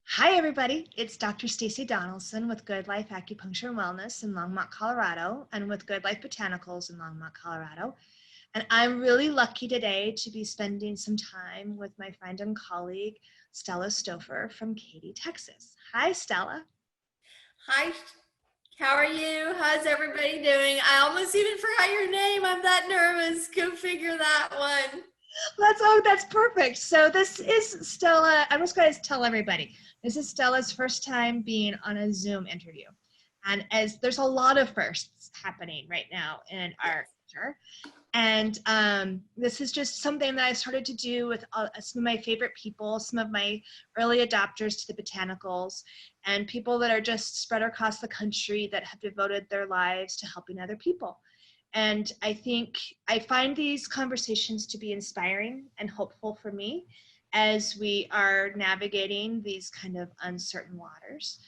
Hi, everybody. It's Dr. Stacy Donaldson with Good Life Acupuncture and Wellness in Longmont, Colorado, and with Good Life Botanicals in Longmont, Colorado. And I'm really lucky today to be spending some time with my friend and colleague, Stella Stoufer from Katy, Texas. Hi, Stella. Hi, how are you? How's everybody doing? I almost even forgot your name. I'm that nervous. Go figure that one. That's perfect. So this is Stella. I'm just going to tell everybody, this is Stella's first time being on a Zoom interview. And as there's a lot of firsts happening right now in our Yes. culture, and this is just something that I started to do with some of my favorite people, some of my early adopters to the botanicals, and people that are just spread across the country that have devoted their lives to helping other people. And I think I find these conversations to be inspiring and hopeful for me as we are navigating these kind of uncertain waters.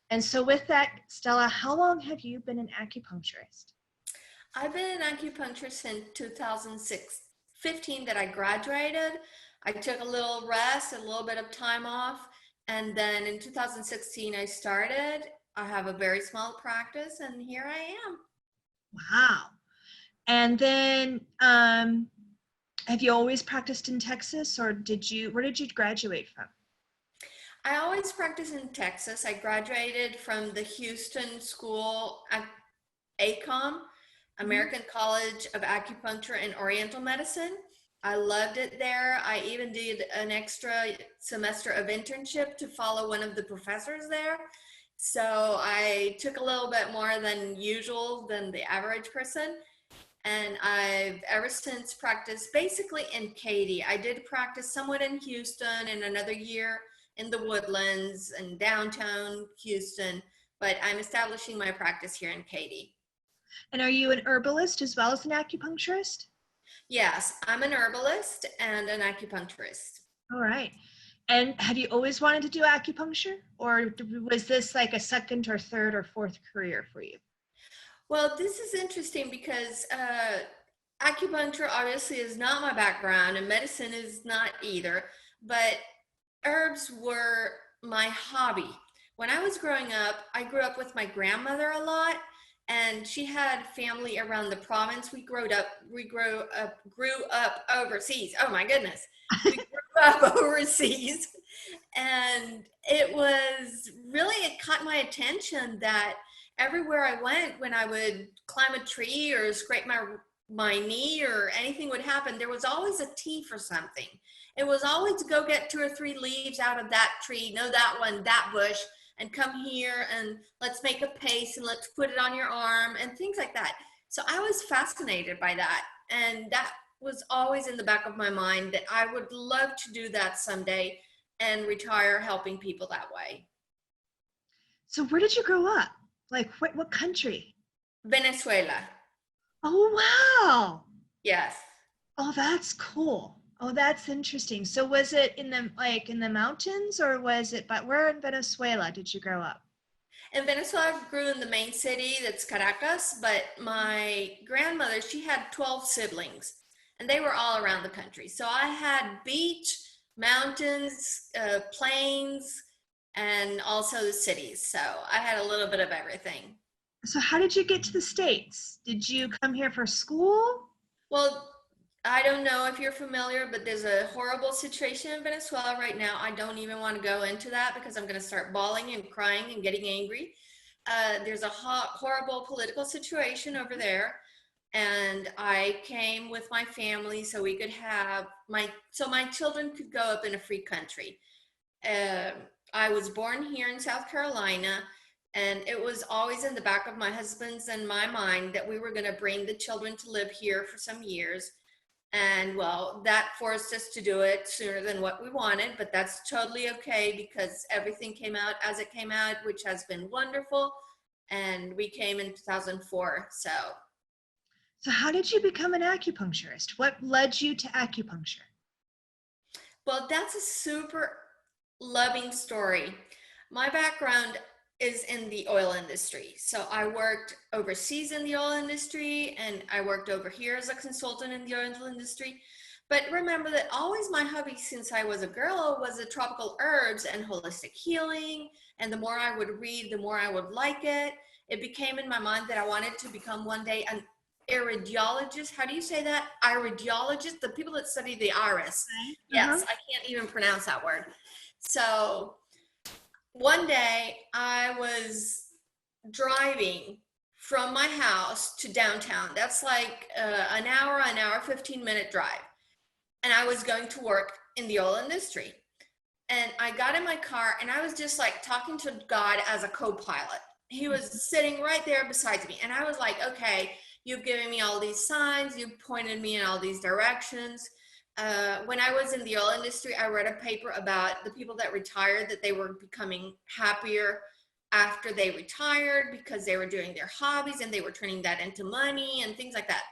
And so, with that, Stella, how long have you been an acupuncturist? I've been an acupuncturist since 2006, 15 that I graduated. I took a little rest, a little bit of time off, and then in 2016 I started. I have a very small practice, and here I am. Wow. And then, have you always practiced in Texas, or where did you graduate from? I always practice in Texas. I graduated from the Houston School at ACOM, Mhm. American College of Acupuncture and Oriental Medicine. I loved it there. I even did an extra semester of internship to follow one of the professors there. So I took a little bit more than usual than the average person. And I've ever since practiced basically in Katy. I did practice somewhat in Houston and another year in the Woodlands and downtown Houston, but I'm establishing my practice here in Katy. And are you an herbalist as well as an acupuncturist? Yes, I'm an herbalist and an acupuncturist. All right. And have you always wanted to do acupuncture, or was this like a second or third or fourth career for you? Well, this is interesting because acupuncture obviously is not my background and medicine is not either, but herbs were my hobby. When I was growing up, I grew up with my grandmother a lot, and she had family around the province. We grew up overseas. Oh my goodness. We grew up overseas, and it caught my attention that everywhere I went, when I would climb a tree or scrape my knee or anything would happen, there was always a tea for something. It was always to go get two or three leaves out of that tree, no, that one, that bush, and come here and let's make a paste and let's put it on your arm and things like that. So I was fascinated by that. And that was always in the back of my mind that I would love to do that someday and retire helping people that way. So where did you grow up? Like what country? Venezuela. Oh, wow. Yes. Oh, that's cool. Oh, that's interesting. So was it in the mountains, or was it, but where in Venezuela did you grow up? In Venezuela, I grew in the main city, that's Caracas, but my grandmother, she had 12 siblings, and they were all around the country. So I had beach, mountains, plains, and also the cities. So I had a little bit of everything. So how did you get to the States? Did you come here for school? Well, I don't know if you're familiar, but there's a horrible situation in Venezuela right now. I don't even want to go into that because I'm going to start bawling and crying and getting angry. There's a horrible political situation over there, and I came with my family so we could have my children could go up in a free country. Um I was born here in South Carolina, and it was always in the back of my husband's and my mind that we were going to bring the children to live here for some years. And well, that forced us to do it sooner than what we wanted, but that's totally okay because everything came out as it came out, which has been wonderful. And we came in 2004. So, So how did you become an acupuncturist? What led you to acupuncture? well, that's a super loving story. My background is in the oil industry. So I worked overseas in the oil industry and I worked over here as a consultant in the oil industry. But remember that always my hobby since I was a girl was the tropical herbs and holistic healing. And the more I would read, the more I would like it. It became in my mind that I wanted to become one day an iridologist. How do you say that? Iridologist, the people that study the iris. Okay. Uh-huh. Yes, I can't even pronounce that word. So one day I was driving from my house to downtown. That's like an hour, 15-minute drive. And I was going to work in the oil industry. And I got in my car and I was just like talking to God as a co-pilot. He was sitting right there beside me. And I was like, okay, you've given me all these signs. You've pointed me in all these directions. When I was in the oil industry, I read a paper about the people that retired, that they were becoming happier after they retired because they were doing their hobbies and they were turning that into money and things like that.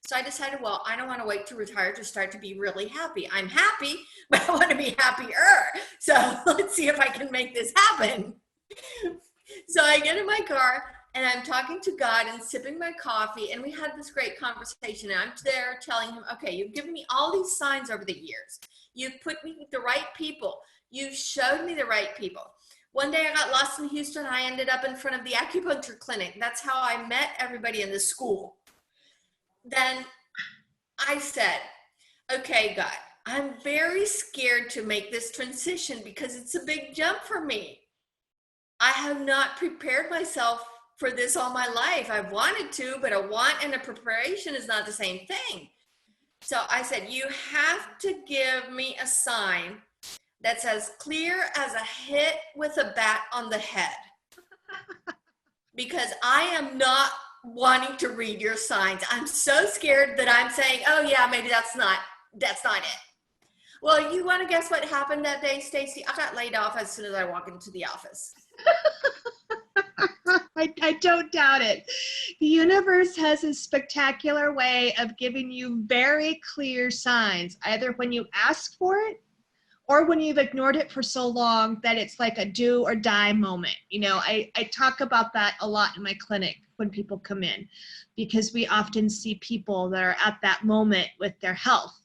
So I decided, well, I don't want to wait to retire to start to be really happy. I'm happy, but I want to be happier. So let's see if I can make this happen. So I get in my car and I'm talking to God and sipping my coffee. And we had this great conversation. And I'm there telling him, okay, you've given me all these signs over the years. You've put me with the right people. You showed me the right people. One day I got lost in Houston. I ended up in front of the acupuncture clinic. That's how I met everybody in the school. Then I said, okay, God, I'm very scared to make this transition because it's a big jump for me. I have not prepared myself for this all my life. I've wanted to, but a want and a preparation is not the same thing. So I said, you have to give me a sign that's as clear as a hit with a bat on the head. Because I am not wanting to read your signs. I'm so scared that I'm saying, oh yeah, maybe that's not it. Well, you want to guess what happened that day, Stacy? I got laid off as soon as I walked into the office. I don't doubt it. The universe has a spectacular way of giving you very clear signs, either when you ask for it or when you've ignored it for so long that it's like a do or die moment. You know, I talk about that a lot in my clinic when people come in, because we often see people that are at that moment with their health.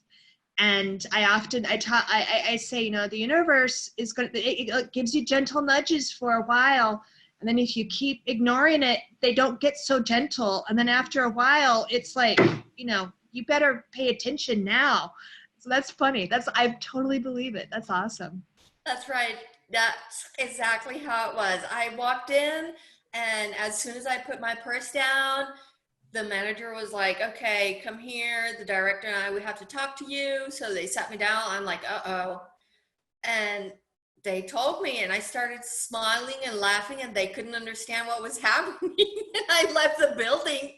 And I say, you know, the universe is going to, it gives you gentle nudges for a while. And then if you keep ignoring it, they don't get so gentle. And then after a while, it's like, you know, you better pay attention now. So that's funny. I totally believe it. That's awesome. That's right. That's exactly how it was. I walked in, and as soon as I put my purse down, the manager was like, okay, come here. The director and I, we have to talk to you. So they sat me down. I'm like, uh-oh. And they told me, and I started smiling and laughing, and they couldn't understand what was happening. And I left the building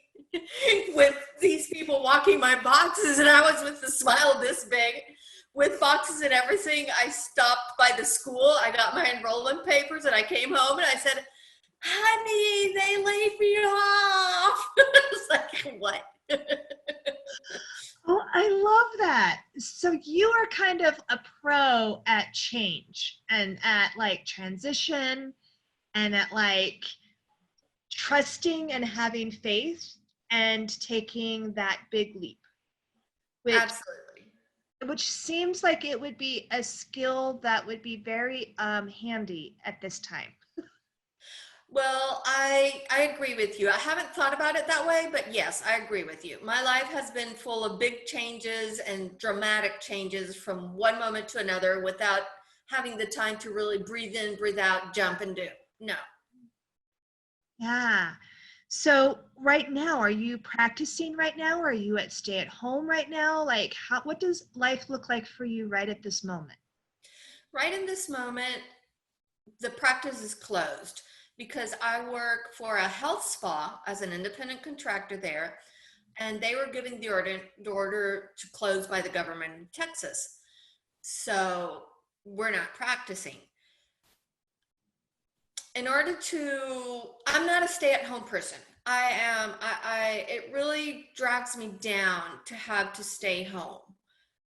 with these people walking my boxes, and I was with a smile this big with boxes and everything. I stopped by the school. I got my enrollment papers, and I came home and I said, honey, they laid me off. I was like, what? Oh, I love that. So you are kind of a pro at change and at like transition and at like trusting and having faith and taking that big leap, which Absolutely. which seems like it would be a skill that would be very handy at this time. Well, I agree with you. I haven't thought about it that way, but yes, I agree with you. My life has been full of big changes and dramatic changes from one moment to another without having the time to really breathe in, breathe out, jump and do. No. Yeah. So right now, are you practicing right now? Or are you at stay at home right now? Like what does life look like for you right at this moment? Right in this moment, the practice is closed because I work for a health spa as an independent contractor there, and they were giving the order to close by the government in Texas. So we're not practicing. I'm not a stay-at-home person. It really drags me down to have to stay home.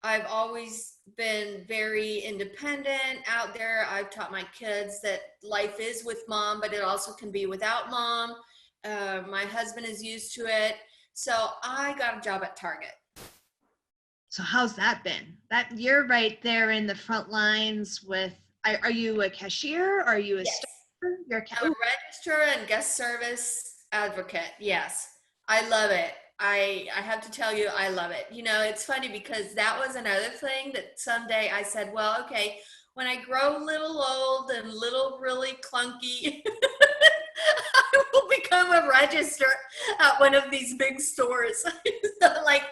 I've always been very independent out there. I've taught my kids that life is with mom, but it also can be without mom. My husband is used to it. So I got a job at Target. So how's that been? That you're right there in the front lines with, are you a cashier? Are you a Yes. stoufer? You're I'm a registrar and guest service advocate. Yes. I love it. I have to tell you, I love it. You know, it's funny because that was another thing that someday I said, well, okay, when I grow a little old and little really clunky, I will become a registrar at one of these big stores. So like,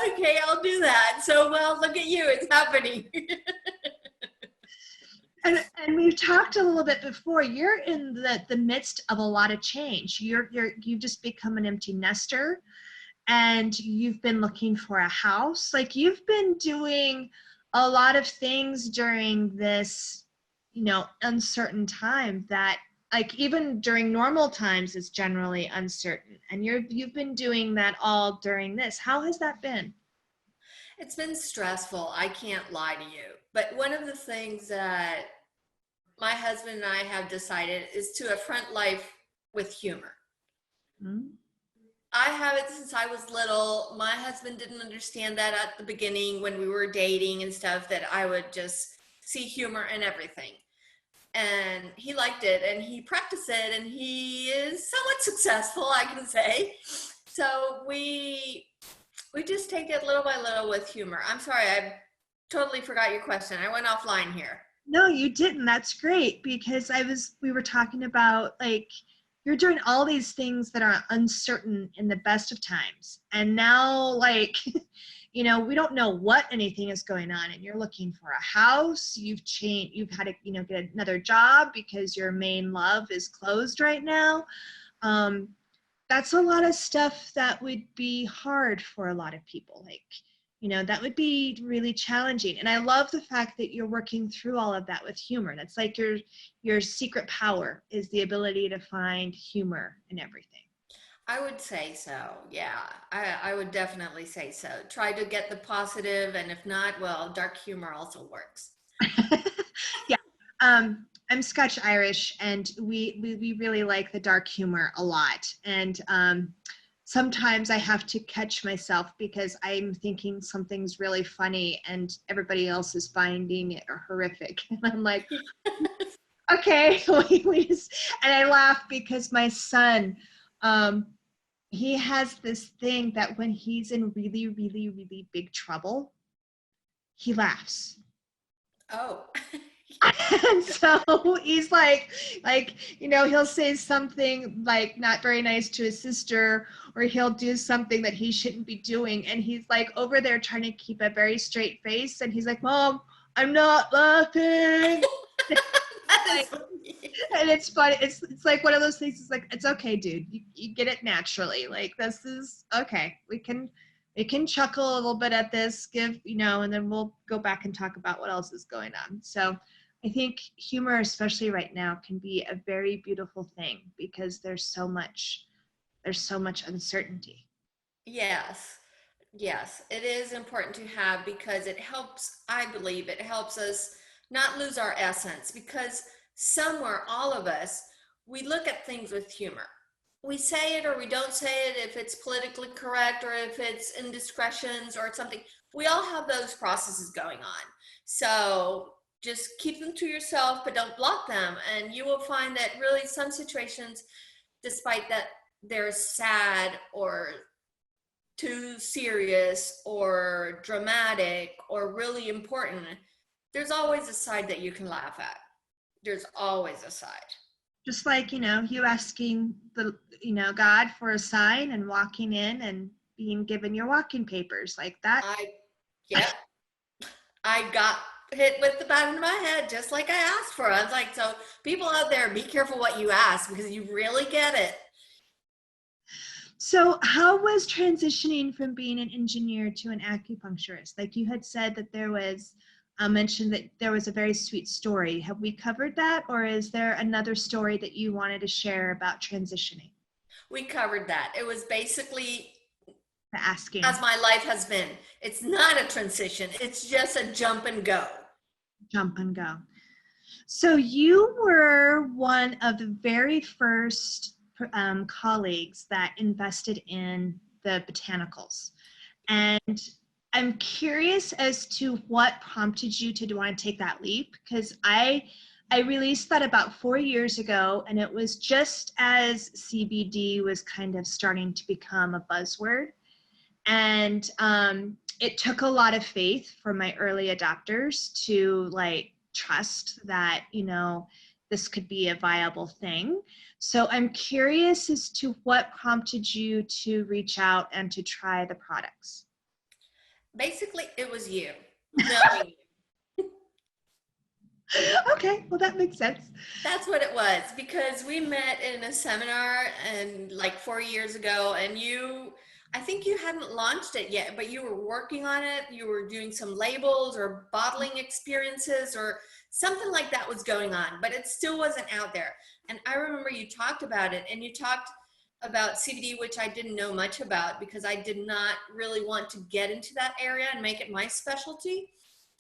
okay, I'll do that. So, well, look at you, it's happening. and we've talked a little bit before. You're in the midst of a lot of change. You've just become an empty nester, and you've been looking for a house. Like, you've been doing a lot of things during this, uncertain time that, like, even during normal times is generally uncertain. And you've been doing that all during this. How has that been? It's been stressful. I can't lie to you. But one of the things that my husband and I have decided is to affront life with humor. Hmm? I have it since I was little. My husband didn't understand that at the beginning when we were dating and stuff, that I would just see humor in everything. And he liked it and he practiced it and he is somewhat successful, I can say. So we just take it little by little with humor. I'm sorry, I totally forgot your question. I went offline here. No, you didn't. That's great, because we were talking about, like, you're doing all these things that are uncertain in the best of times. And now, like, we don't know what anything is going on, and you're looking for a house. You've had to, get another job because your main love is closed right now. Um, that's a lot of stuff that would be hard for a lot of people. Like, that would be really challenging. And I love the fact that you're working through all of that with humor. That's like your secret power, is the ability to find humor in everything. I would say so. Yeah, I would definitely say so. Try to get the positive, and if not, well, dark humor also works. Yeah. I'm Scotch Irish, and we really like the dark humor a lot. And sometimes I have to catch myself because I'm thinking something's really funny and everybody else is finding it horrific. And I'm like, okay, and I laugh because my son, um, he has this thing that when he's in really, really, really big trouble, he laughs. Oh, And so he's like, he'll say something like not very nice to his sister, or he'll do something that he shouldn't be doing. And he's like over there trying to keep a very straight face. And he's like, Mom, I'm not laughing. that is Like, funny. and it's funny. It's like one of those things. It's like, it's okay, dude. You get it naturally. Like, this is okay. We can chuckle a little bit at this, and then we'll go back and talk about what else is going on. So I think humor, especially right now, can be a very beautiful thing because there's so much uncertainty. Yes, yes, it is important to have because it helps, I believe it helps us not lose our essence because somewhere, all of us, we look at things with humor. We say it or we don't say it if it's politically correct or if it's indiscretions or something. We all have those processes going on. So just keep them to yourself, but don't block them. And you will find that really some situations, despite that they're sad or too serious or dramatic or really important, there's always a side that you can laugh at. There's always a side. Just like, you asking God for a sign and walking in and being given your walking papers like that. I, yeah, I got hit with the bat in my head just like I asked for. I was like, so people out there, be careful what you ask because you really get it. So how was transitioning from being an engineer to an acupuncturist? Like, you had said that there was mentioned that there was a very sweet story. Have we covered that, or is there another story that you wanted to share about transitioning? We covered that. It was basically The asking, as my life has been. It's not a transition. It's just a jump and go. jump and go. So you were one of the very first colleagues that invested in the botanicals. And I'm curious as to what prompted you to want to take that leap, because I released that about 4 years ago, and it was just as CBD was kind of starting to become a buzzword. And it took a lot of faith for my early adopters to like trust that, you know, this could be a viable thing. So I'm curious as to what prompted you to reach out and to try the products. Basically, it was you knowing. Okay, well, that makes sense. That's what it was, because we met in a seminar and like 4 years ago, and I think you hadn't launched it yet, but you were working on it. You were doing some labels or bottling experiences or something like that was going on, but it still wasn't out there. And I remember you talked about it, and you talked about CBD, which I didn't know much about because I did not really want to get into that area and make it my specialty,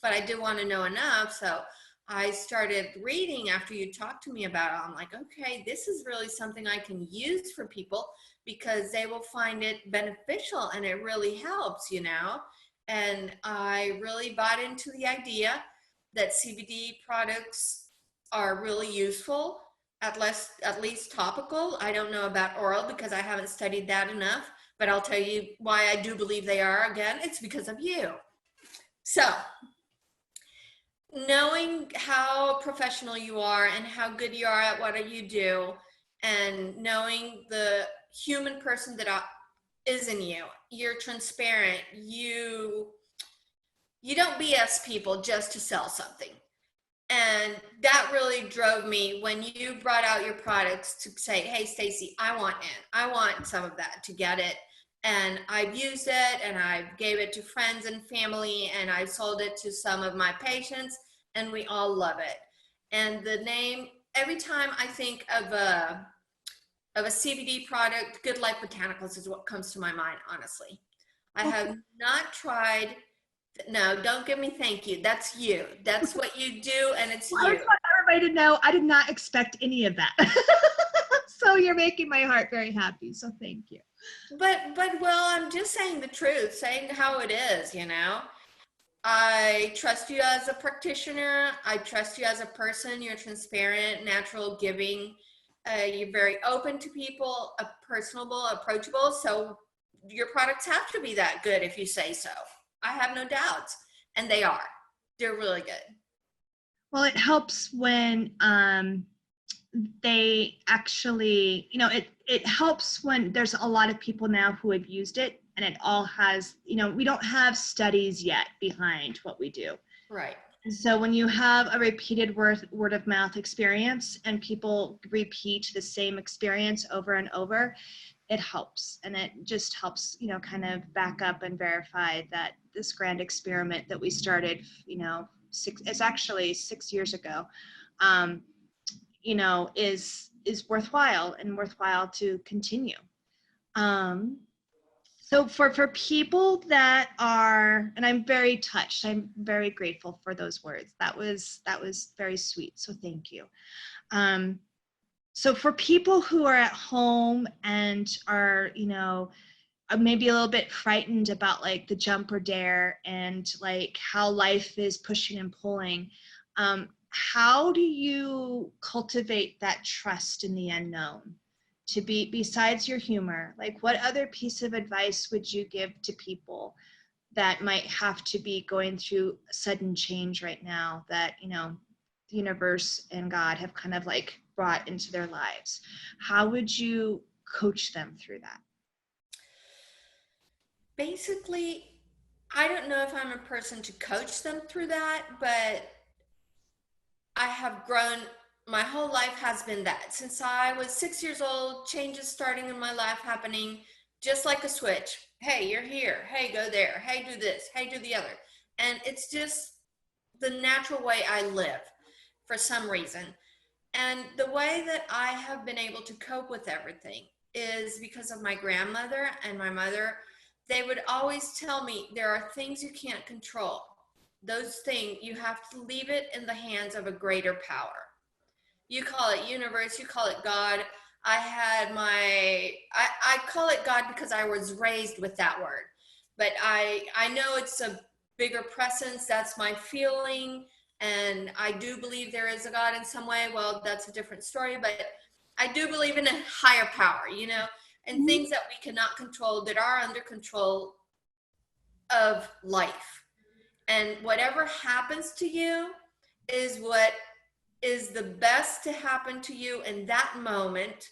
but I did want to know enough. So I started reading after you talked to me about it. I'm like, okay, this is really something I can use for people because they will find it beneficial and it really helps, you know? And I really bought into the idea that CBD products are really useful, at least topical. I don't know about oral because I haven't studied that enough, but I'll tell you why I do believe they are. Again, it's because of you. So knowing how professional you are and how good you are at what you do, and knowing the human person that is in you, you're transparent, you don't BS people just to sell something. And that really drove me when you brought out your products to say, hey, Stacy, I want some of that, to get it. And I've used it and I gave it to friends and family and I sold it to some of my patients and we all love it. And the name, every time I think of a CBD product, Good Life Botanicals is what comes to my mind, honestly. I have not tried. No, don't give me thank you. That's you. That's what you do, and it's Well, I you. just want everybody to know I did not expect any of that. So you're making my heart very happy. So thank you. But well, I'm just saying the truth, saying how it is, you know. I trust you as a practitioner. I trust you as a person. You're transparent, natural, giving. You're very open to people, personable, approachable. So your products have to be that good if you say so. I have no doubts. And they are. They're really good. Well, it helps when they actually, you know, it helps when there's a lot of people now who have used it and it all has, you know, we don't have studies yet behind what we do. Right. And so when you have a repeated word of mouth experience and people repeat the same experience over and over, it helps. And it just helps, you know, kind of back up and verify that this grand experiment that we started, you know, it's actually 6 years ago, you know, is worthwhile and worthwhile to continue. So for people that are, and I'm very touched, I'm very grateful for those words. That was very sweet. So thank you. So for people who are at home and are, you know, maybe a little bit frightened about like the jump or dare and like how life is pushing and pulling, how do you cultivate that trust in the unknown? To be, besides your humor, like what other piece of advice would you give to people that might have to be going through sudden change right now that, you know, the universe and God have kind of like brought into their lives? How would you coach them through that? Basically, I don't know if I'm a person to coach them through that, but I have grown. My whole life has been that. Since I was 6 years old, changes starting in my life happening just like a switch. Hey, you're here. Hey, go there. Hey, do this. Hey, do the other. And it's just the natural way I live for some reason. And the way that I have been able to cope with everything is because of my grandmother and my mother. They would always tell me there are things you can't control. Those things, you have to leave it in the hands of a greater power. You call it universe, you call it God. I call it God because I was raised with that word. but I know it's a bigger presence. That's my feeling. And I do believe there is a God in some way. Well, that's a different story, but I do believe in a higher power, you know, and Mhm. things that we cannot control that are under control of life. And whatever happens to you is what is the best to happen to you in that moment,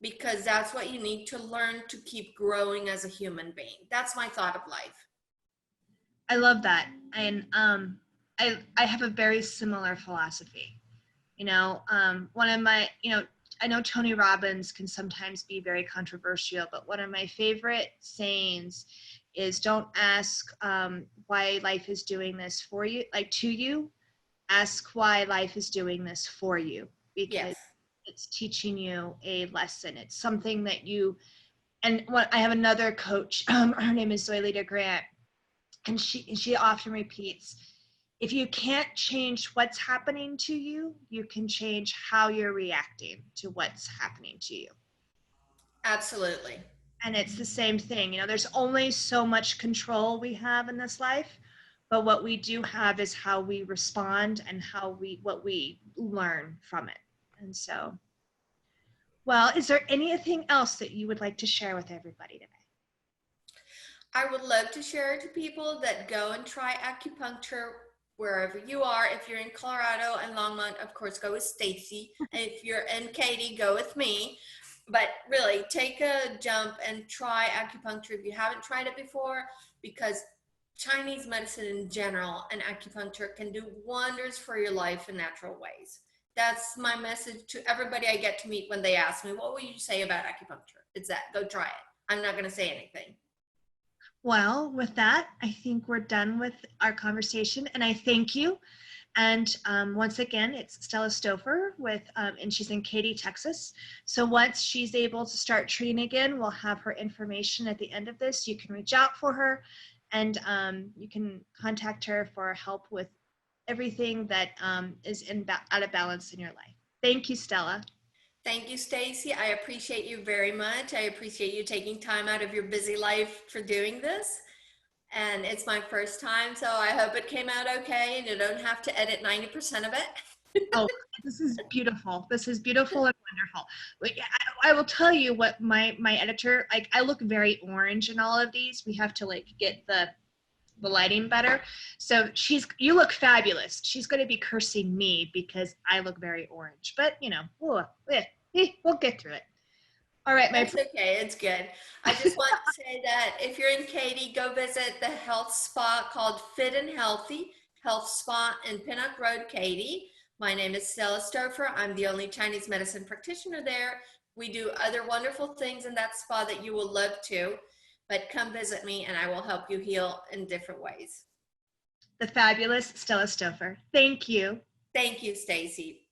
because that's what you need to learn to keep growing as a human being. That's my thought of life. I love that. And I have a very similar philosophy. One of my, I know Tony Robbins can sometimes be very controversial, but one of my favorite sayings is don't ask why life is doing this for you, like to you, ask why life is doing this for you, because Yes. it's teaching you a lesson. It's something that you, and what I have another coach, her name is Zoilita Grant, and she often repeats, if you can't change what's happening to you, you can change how you're reacting to what's happening to you. Absolutely. And it's the same thing. There's only so much control we have in this life, but what we do have is how we respond and what we learn from it. And so, well, is there anything else that you would like to share with everybody today? I would love to share it to people that go and try acupuncture wherever you are. If you're in Colorado and Longmont, of course, go with Stacy. And if you're in Katy, go with me. But really, take a jump and try acupuncture if you haven't tried it before, because Chinese medicine in general and acupuncture can do wonders for your life in natural ways. That's my message to everybody I get to meet when they ask me, what will you say about acupuncture? It's that, go try it. I'm not going to say anything. Well, with that, I think we're done with our conversation, and I thank you. And once again, it's Stella Stoufer and she's in Katy, Texas. So once she's able to start treating again, we'll have her information at the end of this. You can reach out for her, and you can contact her for help with everything that is out of balance in your life. Thank you, Stella. Thank you, Stacy. I appreciate you very much. I appreciate you taking time out of your busy life for doing this. And it's my first time, so I hope it came out okay and you don't have to edit 90% of it. Oh, this is beautiful. This is beautiful and wonderful. I will tell you what my editor, like, I look very orange in all of these. We have to get the lighting better. So you look fabulous. She's going to be cursing me because I look very orange, but we'll get through it. All right, That's okay. It's good. I just want to say that if you're in Katy, go visit the health spa called Fit and Healthy Health Spa in Pinnock Road, Katy. My name is Stella Stoufer. I'm the only Chinese medicine practitioner there. We do other wonderful things in that spa that you will love too. But come visit me and I will help you heal in different ways. The fabulous Stella Stoufer. Thank you. Thank you, Stacy.